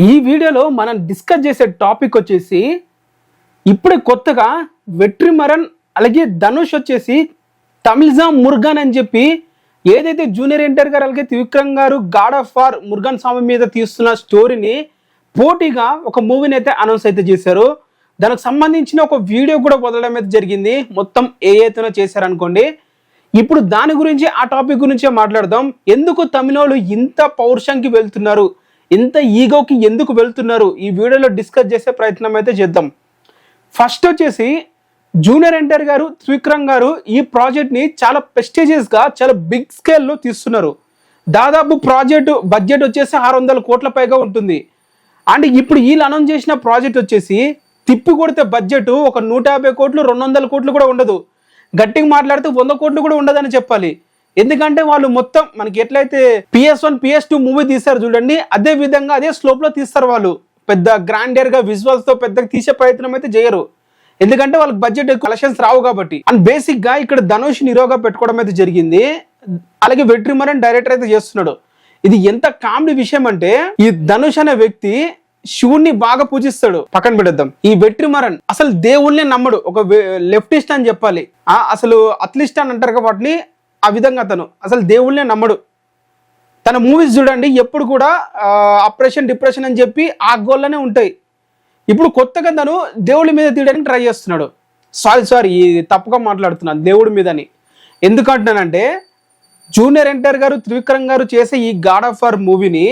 ఈ వీడియోలో మనం డిస్కస్ చేసే టాపిక్ వచ్చేసి ఇప్పుడే కొత్తగా వెట్రిమరన్ అలాగే ధనుష్ వచ్చేసి తమిళజా మురుగన్ అని చెప్పి ఏదైతే జూనియర్ ఎన్టీఆర్ గారు అలాగే త్రివిక్రమ్ గారు గాడ్ ఆఫ్ వార్ మురుగన్ స్వామి మీద తీస్తున్న స్టోరీని పోటీగా ఒక మూవీని అయితే అనౌన్స్ అయితే చేశారు. దానికి సంబంధించిన ఒక వీడియో కూడా వదలడం అయితే జరిగింది. మొత్తం ఏ అయితేనో చేశారనుకోండి. ఇప్పుడు దాని గురించి ఆ టాపిక్ గురించే మాట్లాడదాం. ఎందుకు తమిళోళ్ళు ఇంత పౌరుషంకి వెళ్తున్నారు, ఇంత ఈగోకి ఎందుకు వెళ్తున్నారు, ఈ వీడియోలో డిస్కస్ చేసే ప్రయత్నం అయితే చేద్దాం. ఫస్ట్ వచ్చేసి జూనియర్ ఎన్టీఆర్ గారు త్రివిక్రమ్ గారు ఈ ప్రాజెక్ట్ని చాలా ప్రెస్టీజియస్గా చాలా బిగ్ స్కేల్లో తీస్తున్నారు. దాదాపు ప్రాజెక్టు బడ్జెట్ వచ్చేసి 600 కోట్ల పైగా ఉంటుంది. అండ్ ఇప్పుడు వీళ్ళు అనౌన్స్ చేసిన ప్రాజెక్ట్ వచ్చేసి తిప్పి కొడితే బడ్జెట్ ఒక 150 కోట్లు 200 కోట్లు కూడా ఉండదు. గట్టిగా మాట్లాడితే 100 కోట్లు కూడా ఉండదని చెప్పాలి. ఎందుకంటే వాళ్ళు మొత్తం మనకి ఎట్లయితే PS1 PS2 మూవీ తీస్తారు చూడండి, అదే విధంగా అదే స్లోప్లో తీస్తారు. వాళ్ళు పెద్ద గ్రాండియర్గా విజువల్స్తో పెద్దగా తీసే ప్రయత్నం అయితే చేయరు. ఎందుకంటే వాళ్ళకి బడ్జెట్ కలెక్షన్స్ రావు కాబట్టి. అండ్ బేసిక్గా ఇక్కడ ధనుష్ హీరోగా పెట్టుకోవడం అయితే జరిగింది. అలాగే వెట్రిమరన్ డైరెక్టర్ అయితే చేస్తున్నాడు. ఇది ఎంత కామెడీ విషయం అంటే ఈ ధనుష్ అనే వ్యక్తి శివుణ్ణి బాగా పూజిస్తాడు. పక్కన పెడద్దాం. ఈ వెట్రిమరన్ అసలు దేవుళ్ళనే నమ్మడు, ఒక లెఫ్టిస్ట్ అని చెప్పాలి. అసలు అథ్లిస్ట్ అని అంటారు కాబట్టి ఆ విధంగా అతను అసలు దేవుళ్ళనే నమ్మడు. తన మూవీస్ చూడండి ఎప్పుడు కూడా అప్రెషన్ డిప్రెషన్ అని చెప్పి ఆ గోల్లోనే ఉంటాయి. ఇప్పుడు కొత్తగా తను దేవుడి మీద తీయడానికి ట్రై చేస్తున్నాడు. సారీ తప్పుగా మాట్లాడుతున్నాను దేవుడి మీదని. ఎందుకంటున్నానంటే జూనియర్ ఎన్టీఆర్ గారు త్రివిక్రమ్ గారు చేసే ఈ గాడ్ ఆఫ్ వార్ మూవీని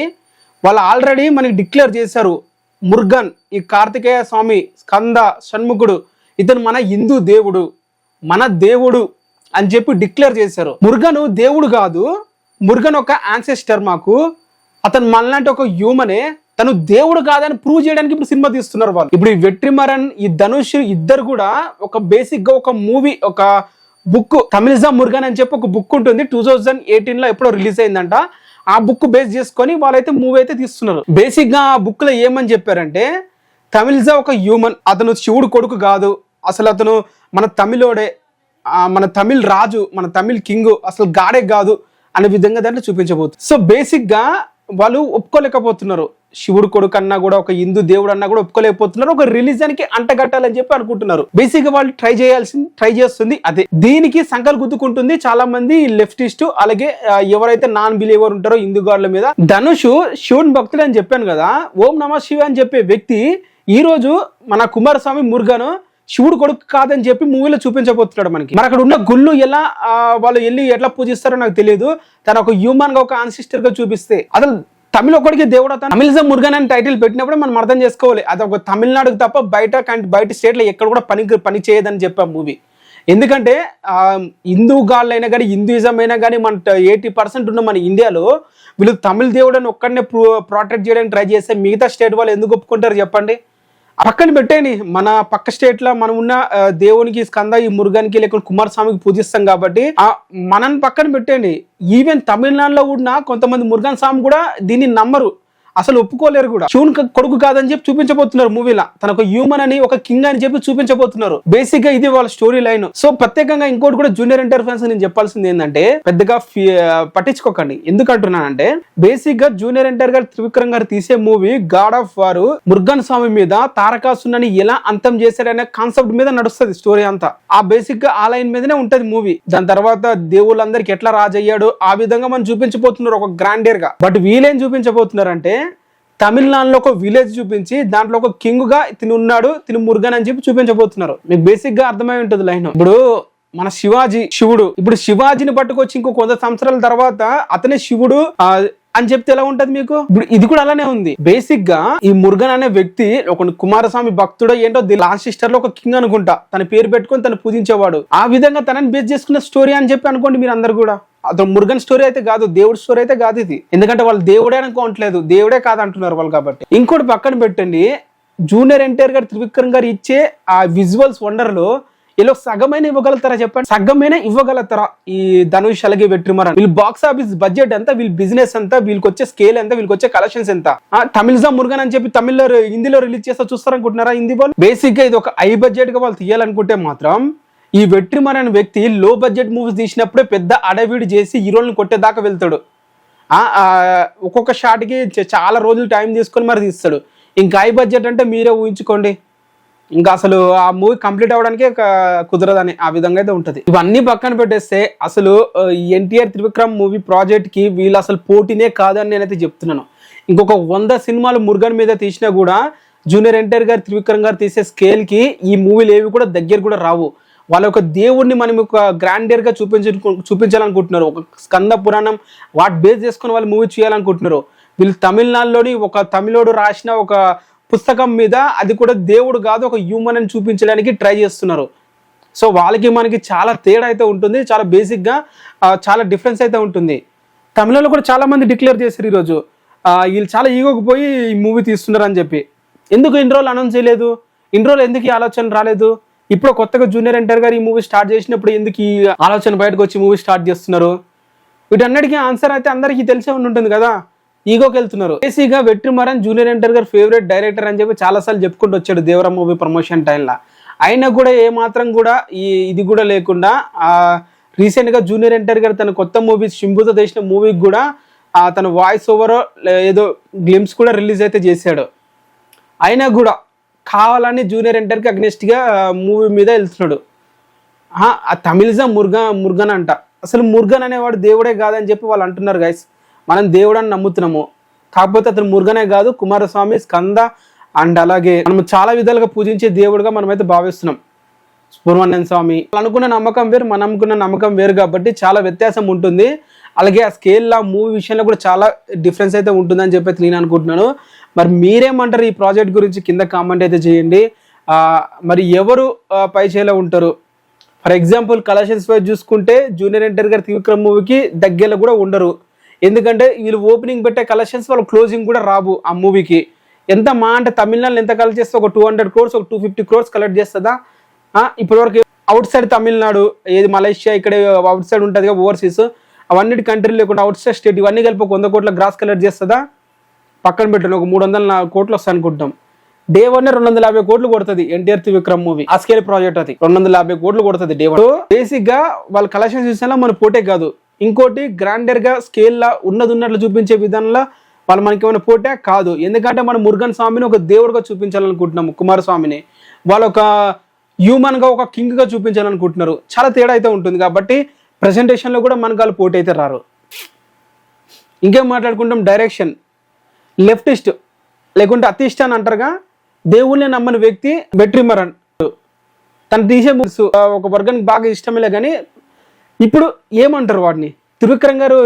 వాళ్ళు ఆల్రెడీ మనకి డిక్లేర్ చేశారు. మురుగన్, ఈ కార్తికేయ స్వామి, స్కంద, షణ్ముఖుడు, ఇతను మన హిందూ దేవుడు, మన దేవుడు అని చెప్పి డిక్లేర్ చేశారు. మురుగను దేవుడు కాదు, మురుగన్ ఒక యాన్సెస్టర్ మాకు. అతను మనలాంటి ఒక హ్యూమనే, తను దేవుడు కాదని ప్రూవ్ చేయడానికి ఇప్పుడు సినిమా తీస్తున్నారు వాళ్ళు. ఇప్పుడు ఈ వెట్రిమరన్ ఈ ధనుష్ ఇద్దరు కూడా ఒక బేసిక్ గా ఒక మూవీ, ఒక బుక్ తమిళజా మురుగన్ అని చెప్పి ఒక బుక్ ఉంటుంది. 2018లో ఎప్పుడో రిలీజ్ అయిందంట. ఆ బుక్ బేస్ చేసుకొని వాళ్ళైతే మూవీ అయితే తీస్తున్నారు. బేసిక్ గా ఆ బుక్ లో ఏమని చెప్పారంటే తమిళజా ఒక హ్యూమన్, అతను శివుడు కొడుకు కాదు, అసలు అతను మన తమిళోడే, మన తమిళ్ రాజు, మన తమిళ్ కింగ్, అసలు గాడే కాదు అనే విధంగా దాంట్లో చూపించబోతుంది. సో బేసిక్ గా వాళ్ళు ఒప్పుకోలేకపోతున్నారు. శివుడు కొడుకు అన్నా కూడా, ఒక హిందూ దేవుడు అన్నా కూడా ఒప్పుకోలేకపోతున్నారు. ఒక రిలీజన్ కి అంటగట్టాలని చెప్పి అనుకుంటున్నారు. బేసిక్ గా వాళ్ళు ట్రై చేస్తుంది అదే. దీనికి సంకల్ గుద్దుకుంటుంది చాలా మంది లెఫ్టిస్ట్, అలాగే ఎవరైతే నాన్ బిలీవర్ ఉంటారో హిందూ గాడ్ల మీద. ధనుష్ శివుని భక్తుడు అని చెప్పాను కదా, ఓం నమ శివ అని చెప్పే వ్యక్తి ఈ రోజు మన కుమారస్వామి మురుగను శివుడు కొడుకు కాదని చెప్పి మూవీలో చూపించబోతున్నాడు మనకి. మరి అక్కడ ఉన్న గుళ్ళు ఎలా వాళ్ళు వెళ్ళి ఎట్లా పూజిస్తారో నాకు తెలియదు. తను ఒక హ్యూమన్ గా, ఒక ఆన్సిస్టర్ గా చూపిస్తే అసలు తమిళ ఒక్కడికి దేవుడు అతను తమిళజా మురుగన్ అని టైటిల్ పెట్టినప్పుడు మనం అర్థం చేసుకోవాలి అది ఒక తమిళనాడుకు తప్ప బయట స్టేట్లో ఎక్కడ కూడా పని చేయదని చెప్పా మూవీ. ఎందుకంటే హిందూ గాళ్ళైనా కానీ, హిందూయిజం అయినా కానీ మన 80% ఉన్న మన ఇండియాలో వీళ్ళు తమిళ దేవుడు అని ఒక్కడనే ప్రొటెక్ట్ చేయడానికి ట్రై చేస్తే మిగతా స్టేట్ వాళ్ళు ఎందుకు ఒప్పుకుంటారు చెప్పండి? పక్కన పెట్టేయండి, మన పక్క స్టేట్ లో మనం ఉన్న దేవునికి స్కంద, ఈ మురుగన్కి లేకపోతే కుమారస్వామికి పూజిస్తాం కాబట్టి మనం పక్కన పెట్టేయండి. ఈవెన్ తమిళనాడులో కూడా కొంతమంది మురుగన్ స్వామి కూడా దీన్ని నమ్మరు, అసలు ఒప్పుకోలేరు కూడా. శివుని కొడుకు కాదని చెప్పి చూపించబోతున్నారు మూవీలో. తన ఒక హ్యూమన్ అని, ఒక కింగ్ అని చెప్పి చూపించబోతున్నారు. బేసిక్ గా ఇది వాళ్ళ స్టోరీ లైన్. సో ప్రత్యేకంగా ఇంకోటి కూడా జూనియర్ ఎన్టీఆర్ ఫ్యాన్స్ నేను చెప్పాల్సింది ఏంటంటే పెద్దగా పట్టించుకోకండి. ఎందుకంటున్నానంటే బేసిక్ గా జూనియర్ ఎన్టీఆర్ గారు త్రివిక్రమ్ గారు తీసే movie God of War Murugan స్వామి మీద తారకాసురుని ఎలా అంతం చేశాడనే కాన్సెప్ట్ మీద నడుస్తుంది స్టోరీ అంతా. ఆ బేసిక్ గా ఆ లైన్ మీదనే ఉంటది మూవీ. దాని తర్వాత దేవుళ్ళందరికి ఎట్లా రాజయ్యాడు ఆ విధంగా మనం చూపించబోతున్నారు ఒక గ్రాండియర్ గా. బట్ వీళ్ళేం చూపించబోతున్నారు అంటే తమిళనాడులో ఒక విలేజ్ చూపించి దాంట్లో ఒక కింగ్ గా తిని ఉన్నాడు, తిని మురుగన్ అని చెప్పి చూపించబోతున్నారు. మీకు బేసిక్ గా అర్థమై ఉంటుంది లైన్. ఇప్పుడు మన శివుడు, ఇప్పుడు శివాజీని పట్టుకొచ్చి ఇంకో 100 సంవత్సరాల తర్వాత అతనే శివుడు అని చెప్తే ఎలా ఉంటది మీకు? ఇప్పుడు ఇది కూడా అలానే ఉంది. బేసిక్ గా ఈ మురుగన్ అనే వ్యక్తి ఒక కుమారస్వామి భక్తుడో ఏంటో లాస్ట్ సిస్టర్ లో ఒక కింగ్ అనుకుంటా, తన పేరు పెట్టుకొని తను పూజించేవాడు. ఆ విధంగా తనని బేస్ చేసుకున్న స్టోరీ అని చెప్పి అనుకోండి మీరు అందరు కూడా. అతను మురుగన్ స్టోరీ అయితే కాదు, దేవుడి స్టోరీ అయితే కాదు ఇది. ఎందుకంటే వాళ్ళు దేవుడే అనుకోవట్లేదు, దేవుడే కాదంటున్నారు వాళ్ళు కాబట్టి. ఇంకోటి పక్కన పెట్టండి, జూనియర్ ఎన్టీఆర్ గారు త్రివిక్రమ్ గారు ఇచ్చే ఆ విజువల్స్ వండర్ లో వీళ్ళు సగమైన ఇవ్వగలుగుతారా చెప్పండి? సగమైన ఇవ్వగలుగుతారా ఈ ధనుష్ అలాగే వెట్రిమరన్? వీళ్ళు బాక్స్ ఆఫీస్ బడ్జెట్ ఎంత, వీళ్ళ బిజినెస్ ఎంత, వీళ్ళకి వచ్చే స్కేల్ ఎంత, వీళ్ళకి వచ్చే కలెక్షన్స్ ఎంత? తమిళజా మురుగన్ అని చెప్పి తమిళ్లో హిందీలో రిలీజ్ చేస్తా చూస్తారనుకుంటున్నారా హిందీ వాళ్ళు? బేసిక్ గా ఇది ఒక హై బడ్జెట్ గా వాళ్ళు తీయాలనుకుంటే మాత్రం ఈ వెట్రిమరన్ వ్యక్తి లో బడ్జెట్ మూవీస్ తీసినప్పుడే పెద్ద అడవిడి చేసి హీరోలను కొట్టేదాకా వెళ్తాడు. ఒక్కొక్క షాట్కి చాలా రోజులు టైం తీసుకొని మరి తీస్తాడు. ఇంకా హై బడ్జెట్ అంటే మీరే ఊహించుకోండి, ఇంకా అసలు ఆ మూవీ కంప్లీట్ అవ్వడానికి కుదరదని ఆ విధంగా అయితే ఉంటుంది. ఇవన్నీ పక్కన పెట్టేస్తే అసలు ఎన్టీఆర్ త్రివిక్రమ్ మూవీ ప్రాజెక్ట్కి వీళ్ళు అసలు పోటీనే కాదని నేనైతే చెప్తున్నాను. ఇంకొక 100 సినిమాలు మురుగన్ మీద తీసినా కూడా జూనియర్ ఎన్టీఆర్ గారు త్రివిక్రమ్ గారు తీసే స్కేల్కి ఈ మూవీలు ఏవి కూడా దగ్గర కూడా రావు. వాళ్ళ ఒక దేవుడిని మనం ఒక గ్రాండియర్గా చూపించాలనుకుంటున్నారు. ఒక స్కంద పురాణం వాటి బేస్ చేసుకుని వాళ్ళు మూవీ చేయాలనుకుంటున్నారు. వీళ్ళు తమిళనాడులోని ఒక తమిళోడు రాసిన ఒక పుస్తకం మీద అది కూడా దేవుడు కాదు ఒక హ్యూమన్ అని చూపించడానికి ట్రై చేస్తున్నారు. సో వాళ్ళకి మనకి చాలా తేడా అయితే ఉంటుంది, చాలా బేసిక్గా చాలా డిఫరెన్స్ అయితే ఉంటుంది. తమిళలో కూడా చాలా మంది డిక్లేర్ చేశారు ఈరోజు వీళ్ళు చాలా ఈగోకి పోయి ఈ మూవీ తీస్తున్నారు అని చెప్పి. ఎందుకు ఇన్ని రోజులు అనౌన్స్ చేయలేదు, ఇన్ని రోజులు ఎందుకు ఈ ఆలోచన రాలేదు? ఇప్పుడు కొత్తగా జూనియర్ ఎన్టీఆర్ గారు ఈ మూవీ స్టార్ట్ చేసినప్పుడు ఎందుకు ఈ ఆలోచన బయటకు వచ్చి మూవీ స్టార్ట్ చేస్తున్నారు? వీటన్నిటికీ ఆన్సర్ అయితే అందరికీ తెలిసే ఉంటుంది కదా, ఈగోకి వెళ్తున్నారు. బేసిక్గా వెట్రిమారన్ జూనియర్ ఎన్టీఆర్ గారు ఫేవరెట్ డైరెక్టర్ అని చెప్పి చాలాసార్లు చెప్పుకుంటూ వచ్చాడు దేవరా మూవీ ప్రమోషన్ టైంలో. అయినా కూడా ఏమాత్రం కూడా ఇది కూడా లేకుండా రీసెంట్గా జూనియర్ ఎన్టీఆర్ గారు తన కొత్త మూవీ శంభుతో చేసిన మూవీకి కూడా తన వాయిస్ ఓవర్ ఏదో గ్లిమ్స్ కూడా రిలీజ్ అయితే చేశాడు. అయినా కూడా కావాలని జూనియర్ ఎన్టీఆర్కి అగ్నెస్ట్గా మూవీ మీద వెళ్తున్నాడు. ఆ తమిళిజం మురుగన్ అంట. అసలు మురుగన్ అనేవాడు దేవుడే కాదని చెప్పి వాళ్ళు అంటున్నారు గైస్. మనం దేవుడు అని నమ్ముతున్నాము, కాకపోతే అతను మురుగనే కాదు, కుమారస్వామి, స్కంద అండ్ అలాగే మనం చాలా విధాలుగా పూజించే దేవుడుగా మనమైతే భావిస్తున్నాం. సుబ్రహ్మణ్యం స్వామి అనుకున్న నమ్మకం వేరు, మనం అనుకున్న నమ్మకం వేరు కాబట్టి చాలా వ్యత్యాసం ఉంటుంది. అలాగే ఆ స్కేల్లో మూవీ విషయంలో కూడా చాలా డిఫరెన్స్ అయితే ఉంటుందని చెప్పి నేను అనుకుంటున్నాను. మరి మీరేమంటారు ఈ ప్రాజెక్ట్ గురించి? కింద కామెంట్ అయితే చేయండి. మరి ఎవరు పై చేలో ఉంటారు? ఫర్ ఎగ్జాంపుల్ కలెక్షన్స్ వైజ్ చూసుకుంటే జూనియర్ ఎన్టీఆర్ గారి త్రివిక్రమ్ మూవీకి దగ్గరలో కూడా ఉండరు. ఎందుకంటే వీళ్ళు ఓపెనింగ్ పెట్టే కలెక్షన్స్ వాళ్ళు క్లోజింగ్ కూడా రావు ఆ మూవీకి. ఎంత మా అంటే తమిళనాడులో ఎంత కలెక్ట్ చేస్తే ఒక 200 crores ఒక 250 crores కలెక్ట్ చేస్తుందా? ఇప్పటివరకు అవుట్ సైడ్ తమిళనాడు, ఏది మలేషియా, ఇక్కడ అవుట్ సైడ్ ఉంటుంది కదా ఓవర్సీస్, అవన్నీ కంట్రీ లేకుండా అవుట్ సైడ్ స్టేట్ ఇవన్నీ కలిపి ఒక 100 crores గ్రాస్ కలెక్ట్ చేస్తుందా? పక్కన పెట్టండి, ఒక 304 crores వస్తాయి అనుకుంటాం. డే 1 250 crores కొడుతుంది ఎన్టీఆర్ త్రివిక్రమ్ మూవీ. ఆ స్కేల్ ప్రాజెక్ట్ అది 250 crores కొడుతుంది డే 1. బేసిక్ గా వాళ్ళ కలెక్షన్ చూసినా మన పోటే కాదు, ఇంకోటి గ్రాండర్ గా స్కేల్ లా ఉన్నట్లు చూపించే విధానంలో వాళ్ళు మనకి ఏమైనా పోటే కాదు. ఎందుకంటే మనం మురుగన్ స్వామిని ఒక దేవుడుగా చూపించాలనుకుంటున్నాము, కుమారస్వామిని వాళ్ళు ఒక హ్యూమన్ గా ఒక కింగ్ గా చూపించాలనుకుంటున్నారు. చాలా తేడా అయితే ఉంటుంది కాబట్టి ప్రెజెంటేషన్ లో కూడా మనకు వాళ్ళు పోటీ అయితే రారు. ఇంకేం మాట్లాడుకుంటాం? డైరెక్షన్ లెఫ్టిస్ట్ లేకుంటే అతిష్ట అని అంటారుగా, దేవుళ్ళని నమ్మని వ్యక్తి వెట్రిమారన్. తను తీసే మూవీస్ ఒక వర్గానికి బాగా ఇష్టమేలే కానీ ఇప్పుడు ఏమంటారు వాడిని? త్రివిక్రమ్ గారు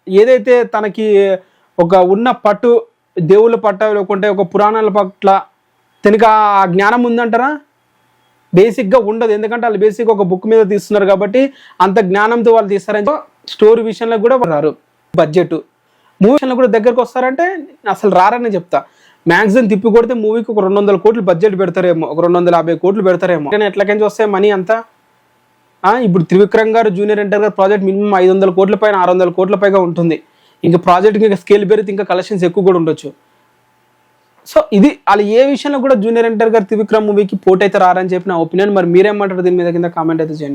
ఏదైతే తనకి ఒక ఉన్న పట్టు దేవుళ్ళ పట్ట లేకుంటే ఒక పురాణాల పట్ల తనకి ఆ జ్ఞానం ఉందంటారా? బేసిక్గా ఉండదు. ఎందుకంటే వాళ్ళు బేసిక్గా ఒక బుక్ మీద తీస్తున్నారు కాబట్టి అంత జ్ఞానంతో వాళ్ళు తీస్తారని స్టోరీ విషయంలో కూడా రారు. బడ్జెట్ మూవీ విషయంలో కూడా దగ్గరకు వస్తారంటే అసలు రారని చెప్తా. మ్యాక్సిమం తిప్పి కొడితే మూవీకి ఒక 200 crores బడ్జెట్ పెడతారేమో, ఒక 250 crores పెడతారేమో. కానీ ఎట్లకించి వస్తాయి మనీ అంతా? ఇప్పుడు త్రివిక్రమ్ గారు జూనియర్ ఎన్టీఆర్ గారు ప్రాజెక్ట్ మినిమం 500 crores పైన 600 crores పైగా ఉంటుంది. ఇంకా ప్రాజెక్ట్ ఇంకా స్కేల్ పెరిగితే ఇంకా కలెక్షన్స్ ఎక్కువ కూడా ఉండొచ్చు. సో ఇది వాళ్ళు ఏ విషయంలో కూడా జూనియర్ ఎన్టీఆర్ గారు త్రివిక్రమ్ మూవీకి పోటీ అయితే రారని చెప్పి నా ఒపీనియన్. మరి మీరేమంటారు దీని మీద కింద కామెంట్ అయితే చేయండి.